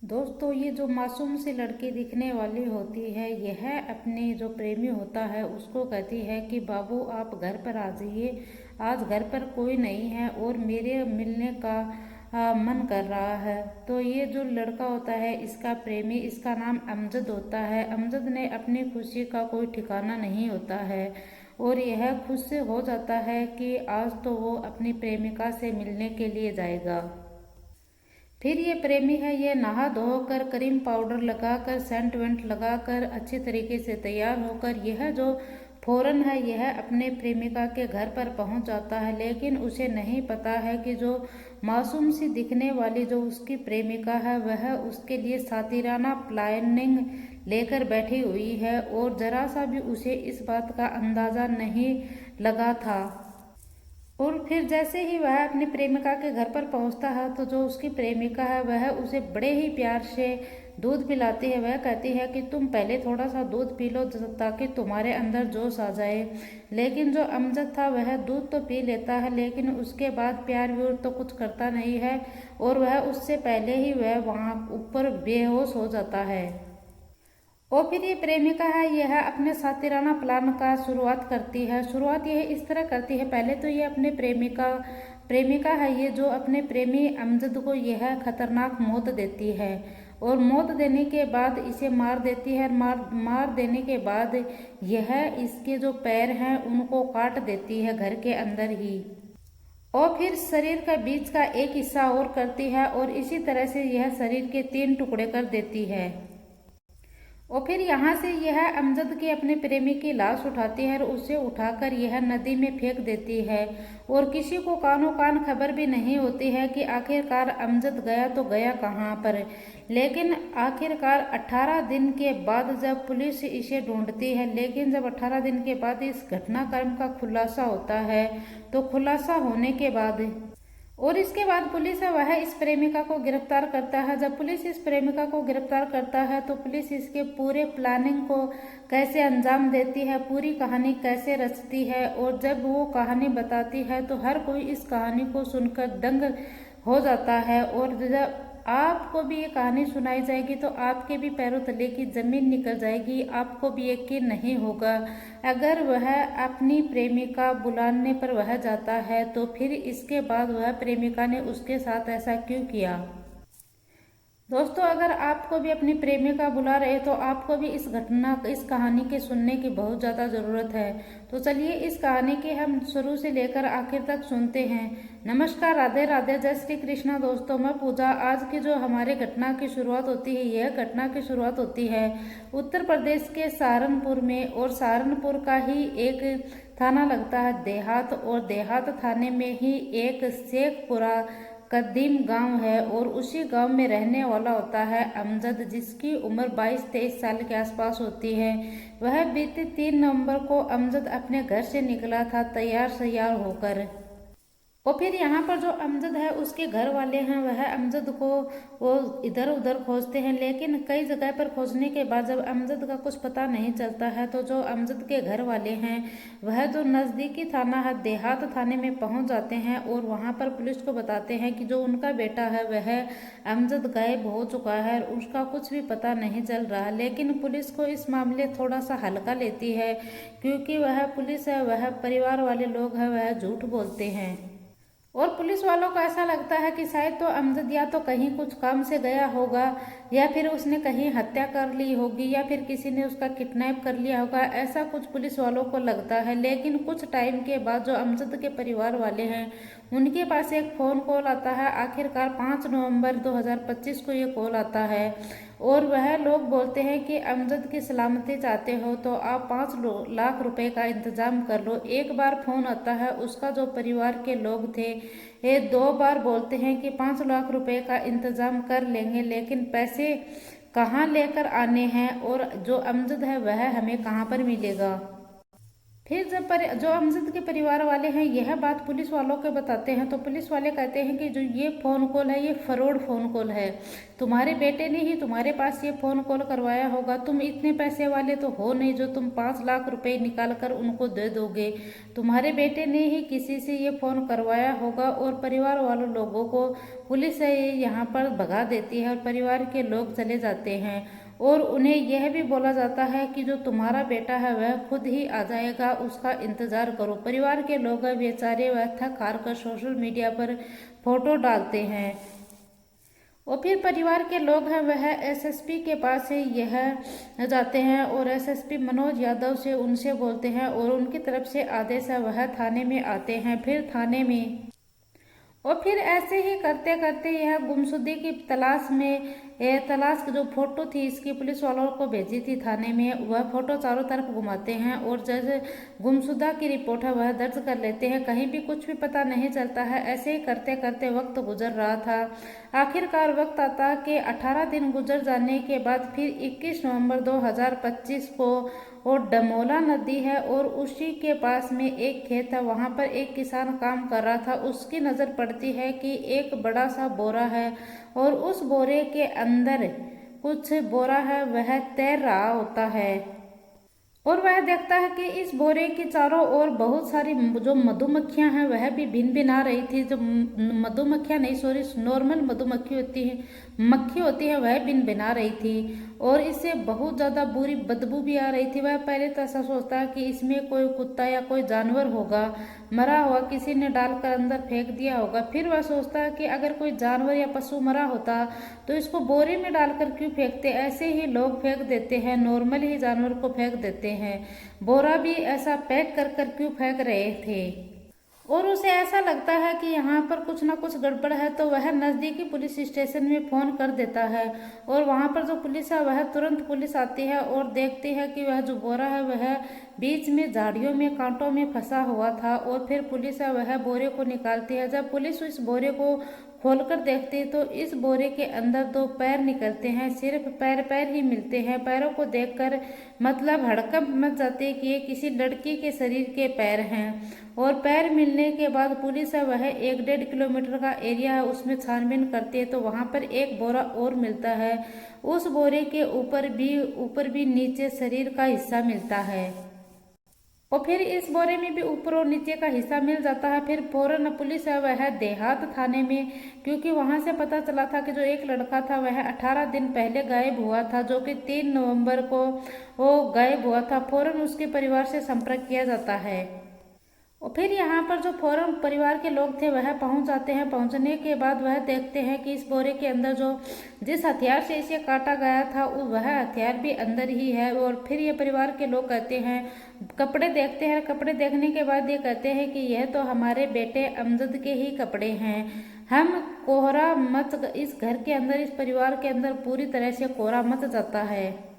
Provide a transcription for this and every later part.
दोस्तों, ये जो मासूम सी लड़की दिखने वाली होती है, यह अपने जो प्रेमी होता है उसको कहती है कि बाबू आप घर पर आ जाइए, आज घर पर कोई नहीं है और मेरे मिलने का मन कर रहा है। तो ये जो लड़का होता है, इसका प्रेमी, इसका नाम अमजद होता है। अमजद ने अपनी खुशी का कोई ठिकाना नहीं होता है और यह खुश हो जाता है कि आज तो वो अपनी प्रेमिका से मिलने के लिए जाएगा। फिर ये प्रेमी है, ये नहा धोकर क्रीम पाउडर लगाकर सेंट वेंट लगाकर अच्छी तरीके से तैयार होकर यह जो फौरन है यह अपने प्रेमिका के घर पर पहुंच जाता है। लेकिन उसे नहीं पता है कि जो मासूम सी दिखने वाली जो उसकी प्रेमिका है वह उसके लिए सातिराना प्लानिंग लेकर बैठी हुई है और जरा सा भी उसे इस बात का अंदाजा नहीं लगा था। और फिर जैसे ही वह अपनी प्रेमिका के घर पर पहुंचता है तो जो उसकी प्रेमिका है वह उसे बड़े ही प्यार से दूध पिलाती है। वह कहती है कि तुम पहले थोड़ा सा दूध पी लो ताकि तुम्हारे अंदर जोश आ जाए। लेकिन जो अमजद था वह दूध तो पी लेता है लेकिन उसके बाद प्यार व्यार तो कुछ करता नहीं है और वह उससे पहले ही वह वहाँ ऊपर बेहोश हो जाता है। और फिर ये प्रेमिका है, यह अपने सातिराना प्लान का शुरुआत करती है। शुरुआत यह इस तरह करती है, पहले तो ये अपने प्रेमिका है ये जो अपने प्रेमी अमजद को यह खतरनाक मौत देती है और मौत देने के बाद इसे मार देती है। मार देने के बाद यह इसके जो पैर हैं उनको काट देती है घर के अंदर ही और फिर शरीर का बीच का एक हिस्सा और करती है और इसी तरह से यह शरीर के 3 टुकड़े कर देती है। और फिर यहाँ से यह अमजद की अपने प्रेमी की लाश उठाती है और उसे उठाकर यह नदी में फेंक देती है और किसी को कानों कान खबर भी नहीं होती है कि आखिरकार अमजद गया तो गया कहाँ पर। लेकिन आखिरकार 18 दिन के बाद जब पुलिस इसे ढूंढती है, लेकिन जब 18 दिन के बाद इस घटनाक्रम का खुलासा होता है तो खुलासा होने के बाद और इसके बाद पुलिस है वह इस प्रेमिका को गिरफ्तार करता है। जब पुलिस इस प्रेमिका को गिरफ्तार करता है तो पुलिस इसके पूरे प्लानिंग को कैसे अंजाम देती है, पूरी कहानी कैसे रचती है और जब वो कहानी बताती है तो हर कोई इस कहानी को सुनकर दंग हो जाता है। और जब आपको भी ये कहानी सुनाई जाएगी तो आपके भी पैरों तले की जमीन निकल जाएगी, आपको भी यकीन नहीं होगा। अगर वह अपनी प्रेमिका बुलाने पर वह जाता है तो फिर इसके बाद वह प्रेमिका ने उसके साथ ऐसा क्यों किया। दोस्तों, अगर आपको भी अपनी प्रेमिका बुला रहे तो आपको भी इस कहानी के सुनने की बहुत ज़्यादा ज़रूरत है। तो चलिए इस कहानी के हम शुरू से लेकर आखिर तक सुनते हैं। नमस्कार, राधे राधे, जय श्री कृष्णा। दोस्तों, मैं पूजा। आज की जो हमारे घटना की शुरुआत होती है, यह घटना की शुरुआत होती है उत्तर प्रदेश के सहारनपुर में और सहारनपुर का ही एक थाना लगता है देहात और देहात थाने में ही एक शेखपुरा कदीम गांव है और उसी गांव में रहने वाला होता है अमजद, जिसकी उम्र 22-23 साल के आसपास होती है। वह बीते 3 नवंबर को अमजद अपने घर से निकला था तैयार सैयार होकर। और फिर यहाँ पर जो अमजद है उसके घर वाले हैं वह अमजद को वो इधर उधर खोजते हैं, लेकिन कई जगह पर खोजने के बाद जब अमजद का कुछ पता नहीं चलता है तो जो अमजद के घर वाले हैं वह जो नज़दीकी थाना है देहात थाने में पहुंच जाते हैं और वहां पर पुलिस को बताते हैं कि जो उनका बेटा है वह अमजद गायब हो चुका है, उसका कुछ भी पता नहीं चल रहा। लेकिन पुलिस को इस मामले थोड़ा सा हल्का लेती है क्योंकि वह पुलिस है, वह परिवार वाले लोग हैं, वह झूठ बोलते हैं और पुलिस वालों को ऐसा लगता है कि शायद तो अमजद या तो कहीं कुछ काम से गया होगा या फिर उसने कहीं हत्या कर ली होगी या फिर किसी ने उसका किडनैप कर लिया होगा, ऐसा कुछ पुलिस वालों को लगता है। लेकिन कुछ टाइम के बाद जो अमजद के परिवार वाले हैं उनके पास एक फ़ोन कॉल आता है। आखिरकार 5 नवंबर 2025 को ये कॉल आता है और वह लोग बोलते हैं कि अमजद की सलामती चाहते हो तो आप 5 लाख रुपए का इंतजाम कर लो। एक बार फ़ोन आता है, उसका जो परिवार के लोग थे ये 2 बार बोलते हैं कि 5 लाख रुपए का इंतजाम कर लेंगे, लेकिन पैसे कहाँ लेकर आने हैं और जो अमजद है वह हमें कहाँ पर मिलेगा। फिर जब जो अमजद के परिवार वाले हैं यह बात पुलिस वालों को बताते हैं तो पुलिस वाले कहते हैं कि जो ये फ़ोन कॉल है ये फ्रॉड फ़ोन कॉल है, तुम्हारे बेटे ने ही तुम्हारे पास ये फ़ोन कॉल करवाया होगा, तुम इतने पैसे वाले तो हो नहीं जो तुम 5 लाख रुपए निकाल कर उनको दे दोगे, तुम्हारे बेटे ने ही किसी से ये फ़ोन करवाया होगा। और परिवार वालों लोगों को पुलिस यहाँ पर भगा देती है और परिवार के लोग चले जाते हैं और उन्हें यह भी बोला जाता है कि जो तुम्हारा बेटा है वह खुद ही आ जाएगा, उसका इंतज़ार करो। परिवार के लोग बेचारे वह थक हार कर सोशल मीडिया पर फोटो डालते हैं और फिर परिवार के लोग हैं वह एसएसपी के पास से यह जाते हैं और एसएसपी मनोज यादव से उनसे बोलते हैं और उनकी तरफ से आदेश है वह थाने में आते हैं। फिर थाने में और फिर ऐसे ही करते करते यह गुमशुदगी की तलाश में तलाश जो फोटो थी इसकी पुलिस वालों को भेजी थी थाने में, वह फोटो चारों तरफ घुमाते हैं और जैसे गुमशुदा की रिपोर्ट है वह दर्ज कर लेते हैं। कहीं भी कुछ भी पता नहीं चलता है। ऐसे ही करते करते वक्त गुजर रहा था। आखिरकार वक्त आता कि 18 दिन गुजर जाने के बाद फिर 21 नवंबर 2025 को और डमोला नदी है और उसी के पास में एक खेत है, वहां पर एक किसान काम कर रहा था। उसकी नज़र पड़ती है कि एक बड़ा सा बोरा है और उस बोरे के अंदर कुछ बोरा है वह तैर रहा होता है और वह देखता है कि इस बोरे के चारों ओर बहुत सारी जो मधुमक्खियां हैं वह भी भिन भिन आ रही थी। जो मधुमक्खियां नहीं सॉरी नॉर्मल मधुमक्खी होती है मक्खी होती है वह भिन भिन आ रही थी और इससे बहुत ज़्यादा बुरी बदबू भी आ रही थी। वह पहले तो ऐसा सोचता है कि इसमें कोई कुत्ता या कोई जानवर होगा, मरा हुआ किसी ने डालकर अंदर फेंक दिया होगा। फिर वह सोचता है कि अगर कोई जानवर या पशु मरा होता तो इसको बोरे में डालकर क्यों फेंकते, ऐसे ही लोग फेंक देते हैं, नॉर्मल ही जानवर को फेंक देते हैं, बोरा भी ऐसा पैक कर कर क्यों फेंक रहे थे। और उसे ऐसा लगता है कि यहाँ पर कुछ ना कुछ गड़बड़ है तो वह नज़दीकी पुलिस स्टेशन में फ़ोन कर देता है और वहाँ पर जो पुलिस है वह तुरंत पुलिस आती है और देखती है कि वह जो बोरा है वह बीच में झाड़ियों में कांटों में फंसा हुआ था और फिर पुलिस है वह बोरे को निकालती है। जब पुलिस इस बोरे को खोलकर देखती है तो इस बोरे के अंदर 2 पैर निकलते हैं, सिर्फ पैर ही मिलते हैं। पैरों को देखकर मतलब हड़कंप मच जाती है कि ये किसी लड़की के शरीर के पैर हैं और पैर मिलने के बाद पुलिस है वह 1-1.5 किलोमीटर का एरिया है उसमें छानबीन करती है तो वहां पर एक बोरा और मिलता है। उस बोरे के ऊपर भी नीचे शरीर का हिस्सा मिलता है और फिर इस बोरे में भी ऊपर और नीचे का हिस्सा मिल जाता है। फिर फौरन पुलिस है वह देहात थाने में, क्योंकि वहां से पता चला था कि जो एक लड़का था वह 18 दिन पहले गायब हुआ था, जो कि 3 नवंबर को वो गायब हुआ था। फौरन उसके परिवार से संपर्क किया जाता है और फिर यहाँ पर जो फौरन परिवार के लोग थे वह पहुंच जाते हैं। पहुंचने के बाद वह देखते हैं कि इस बोरे के अंदर जो जिस हथियार से इसे काटा गया था वह हथियार भी अंदर ही है। और फिर ये परिवार के लोग कहते हैं, कपड़े देखते हैं, कपड़े देखने के बाद ये कहते हैं कि यह तो हमारे बेटे अमजद के ही कपड़े हैं। हम कोहरा मच इस घर के अंदर इस परिवार के अंदर पूरी तरह से कोहरा मच जाता है।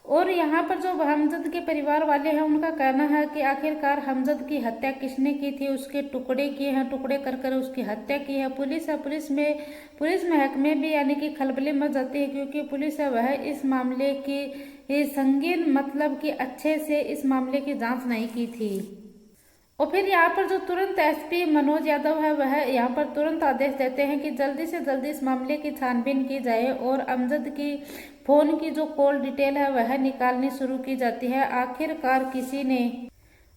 और यहाँ पर जो हमजद के परिवार वाले हैं उनका कहना है कि आखिरकार हमजद की हत्या किसने की थी, उसके टुकड़े किए हैं, टुकड़े कर कर उसकी हत्या की है। पुलिस महकमे भी यानी कि खलबली मच जाती है, क्योंकि पुलिस है वह इस मामले की संगीन मतलब कि अच्छे से इस मामले की जांच नहीं की थी। और फिर यहाँ पर जो तुरंत एसपी मनोज यादव है वह यहाँ पर तुरंत आदेश देते हैं कि जल्दी से जल्दी इस मामले की छानबीन की जाए और अमजद की फोन की जो कॉल डिटेल है वह निकालनी शुरू की जाती है। आखिरकार किसी ने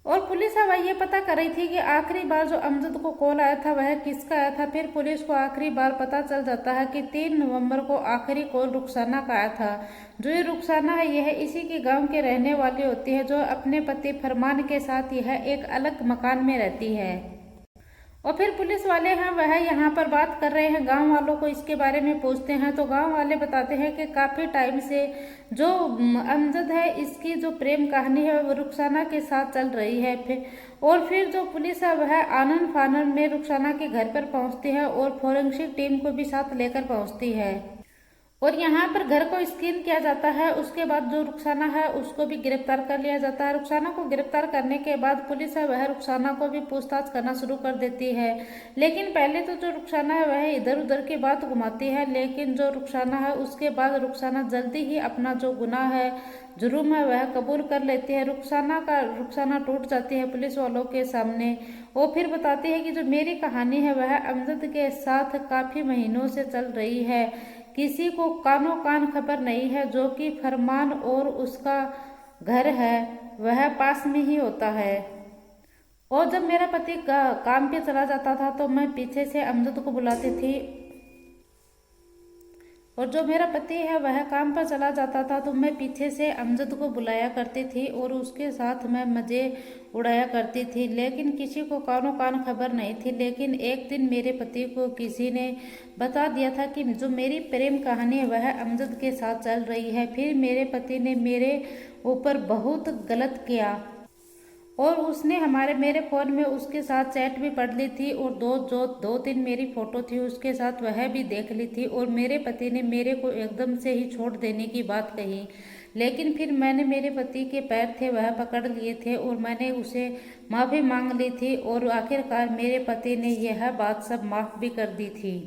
और पुलिस है वह ये पता कर रही थी कि आखिरी बार जो अमजद को कॉल आया था वह किसका आया था। फिर पुलिस को आखिरी बार पता चल जाता है कि 3 नवंबर को आखिरी कॉल रुखसाना का आया था। जो ये रुखसाना है यह इसी के गांव के रहने वाली होती है, जो अपने पति फरमान के साथ यह एक अलग मकान में रहती है। और फिर पुलिस वाले हैं वह यहाँ पर बात कर रहे हैं, गांव वालों को इसके बारे में पूछते हैं तो गांव वाले बताते हैं कि काफ़ी टाइम से जो अमजद है इसकी जो प्रेम कहानी है वो रुखसाना के साथ चल रही है। फिर जो पुलिस है वह आनन फानन में रुखसाना के घर पर पहुंचती है और फोरेंसिक टीम को भी साथ लेकर पहुंचती है। और यहाँ पर घर को स्कैन किया जाता है। उसके बाद जो रुखसाना है उसको भी गिरफ्तार कर लिया जाता है। रुखसाना को गिरफ्तार करने के बाद पुलिस है वह रुखसाना को भी पूछताछ करना शुरू कर देती है। लेकिन पहले तो जो रुखसाना है वह इधर उधर की बात घुमाती है, लेकिन जो रुखसाना है उसके बाद रुखसाना जल्दी ही अपना जो गुनाह है, जुर्म है, वह कबूल कर लेती है। रुखसाना टूट जाती है पुलिस वालों के सामने। वो फिर बताती है कि जो मेरी कहानी है वह अमजद के साथ काफी महीनों से चल रही है। किसी को कानों कान खबर नहीं है जो कि फरमान और उसका घर है वह पास में ही होता है। और जब मेरा पति काम पे चला जाता था तो मैं पीछे से अमजद को बुलाती थी, और जो मेरा पति है वह काम पर चला जाता था तो मैं पीछे से अमजद को बुलाया करती थी और उसके साथ मैं मज़े उड़ाया करती थी। लेकिन किसी को कानों कान खबर नहीं थी। लेकिन एक दिन मेरे पति को किसी ने बता दिया था कि जो मेरी प्रेम कहानी है वह अमजद के साथ चल रही है। फिर मेरे पति ने मेरे ऊपर बहुत गलत किया और उसने मेरे फ़ोन में उसके साथ चैट भी पढ़ ली थी और दो तीन मेरी फ़ोटो थी उसके साथ वह भी देख ली थी। और मेरे पति ने मेरे को एकदम से ही छोड़ देने की बात कही। लेकिन फिर मैंने मेरे पति के पैर थे वह पकड़ लिए थे और मैंने उसे माफ़ी मांग ली थी और आखिरकार मेरे पति ने यह बात सब माफ़ भी कर दी थी।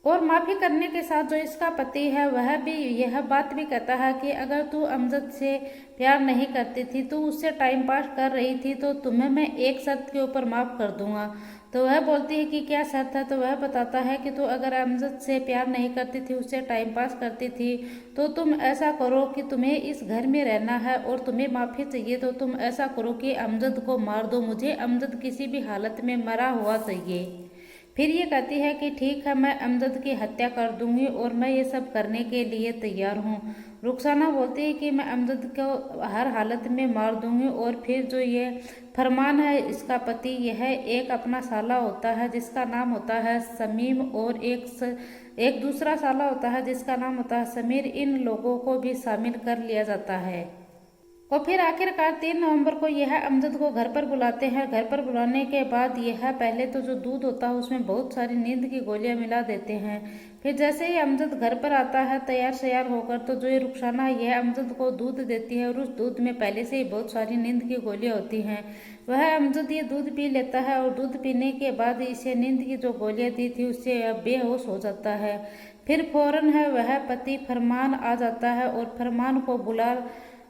और माफ़ी करने के साथ जो इसका पति है वह भी यह बात भी कहता है कि अगर तू अमजद से प्यार नहीं करती थी, तू उससे टाइम पास कर रही थी, तो तुम्हें मैं एक शर्त के ऊपर माफ़ कर दूंगा। तो वह बोलती है कि क्या शर्त है। तो वह बताता है कि तू अगर अमजद से प्यार नहीं करती थी, उससे टाइम पास करती थी, तो तुम ऐसा करो कि तुम्हें इस घर में रहना है और तुम्हें माफ़ी चाहिए तो तुम ऐसा करो कि अमजद को मार दो। मुझे अमजद किसी भी हालत में मरा हुआ चाहिए। फिर ये कहती है कि ठीक है, मैं अमजद की हत्या कर दूंगी और मैं ये सब करने के लिए तैयार हूँ। रुखसाना बोलती है कि मैं अमजद को हर हालत में मार दूंगी। और फिर जो ये फरमान है इसका पति, यह एक अपना साला होता है जिसका नाम होता है समीम और एक दूसरा साला होता है जिसका नाम होता है समीर। इन लोगों को भी शामिल कर लिया जाता है। और फिर आखिरकार 3 नवंबर को यह अमजद को घर पर बुलाते हैं। घर पर बुलाने के बाद यह पहले तो जो दूध होता है उसमें बहुत सारी नींद की गोलियां मिला देते हैं। फिर जैसे ही अमजद घर पर आता है तैयार श्यार होकर, तो जो ये रुखसाना है यह अमजद को दूध देती है और उस दूध में पहले से ही बहुत सारी नींद की गोलियां होती हैं। वह अमजद ये दूध पी लेता है और दूध पीने के बाद इसे नींद की जो गोलियां दी थी उससे बेहोश हो जाता है। फिर फौरन है वह पति फरमान आ जाता है और फरमान को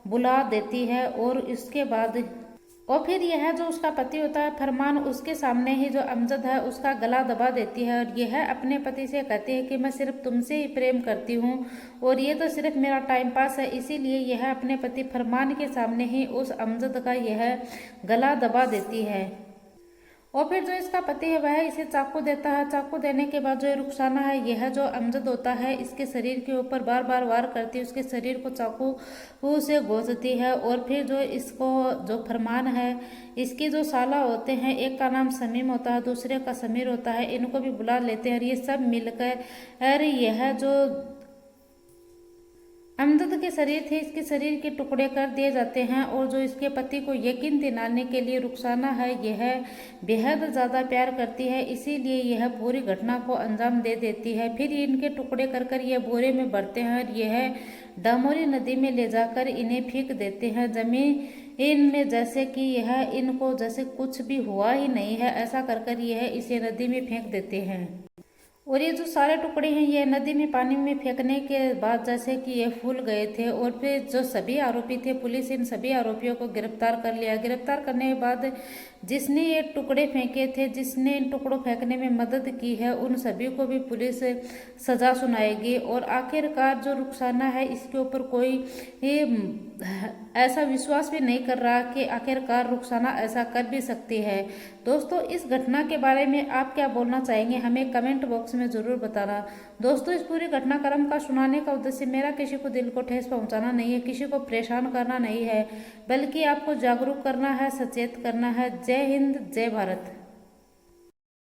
बुला देती है। और इसके बाद फिर यह जो उसका पति होता है फरमान, उसके सामने ही जो अमजद है उसका गला दबा देती है और यह अपने पति से कहती है कि मैं सिर्फ तुमसे ही प्रेम करती हूँ और ये तो सिर्फ मेरा टाइम पास है। इसीलिए यह अपने पति फरमान के सामने ही उस अमजद का यह गला दबा देती है। और फिर जो इसका पति है वह इसे चाकू देता है। चाकू देने के बाद जो रुखसाना है, यह जो अमजद होता है इसके शरीर के ऊपर बार बार वार करती है, उसके शरीर को चाकू से गोजती है। और फिर जो इसको जो फरमान है, इसके जो साला होते हैं, एक का नाम समीम होता है, दूसरे का समीर होता है, इनको भी बुला लेते हैं और ये सब मिलकर यह जो अमजद के शरीर थे इसके शरीर के टुकड़े कर दिए जाते हैं। और जो इसके पति को यकीन दिलाने के लिए रुखसाना है यह बेहद ज़्यादा प्यार करती है, इसीलिए यह पूरी घटना को अंजाम दे देती है। फिर इनके टुकड़े कर यह बोरे में भरते हैं और यह डामोरी नदी में ले जाकर इन्हें फेंक देते हैं जमीन में, जैसे कि यह इनको जैसे कुछ भी हुआ ही नहीं है। ऐसा कर यह इसे नदी में फेंक देते हैं। और ये जो सारे टुकड़े हैं ये नदी में पानी में फेंकने के बाद जैसे कि ये फूल गए थे। और फिर जो सभी आरोपी थे, पुलिस इन सभी आरोपियों को गिरफ्तार कर लिया। गिरफ्तार करने के बाद जिसने ये टुकड़े फेंके थे, जिसने इन टुकड़ों फेंकने में मदद की है, उन सभी को भी पुलिस सजा सुनाएगी। और आखिरकार जो रुखसाना है इसके ऊपर कोई ऐसा विश्वास भी नहीं कर रहा कि आखिरकार रुखसाना ऐसा कर भी सकती है। दोस्तों, इस घटना के बारे में आप क्या बोलना चाहेंगे, हमें कमेंट बॉक्स में ज़रूर बताना। दोस्तों, इस पूरी घटनाक्रम का सुनाने का उद्देश्य मेरा किसी को दिल को ठेस पहुंचाना नहीं है, किसी को परेशान करना नहीं है, बल्कि आपको जागरूक करना है, सचेत करना है। जय हिंद, जय भारत।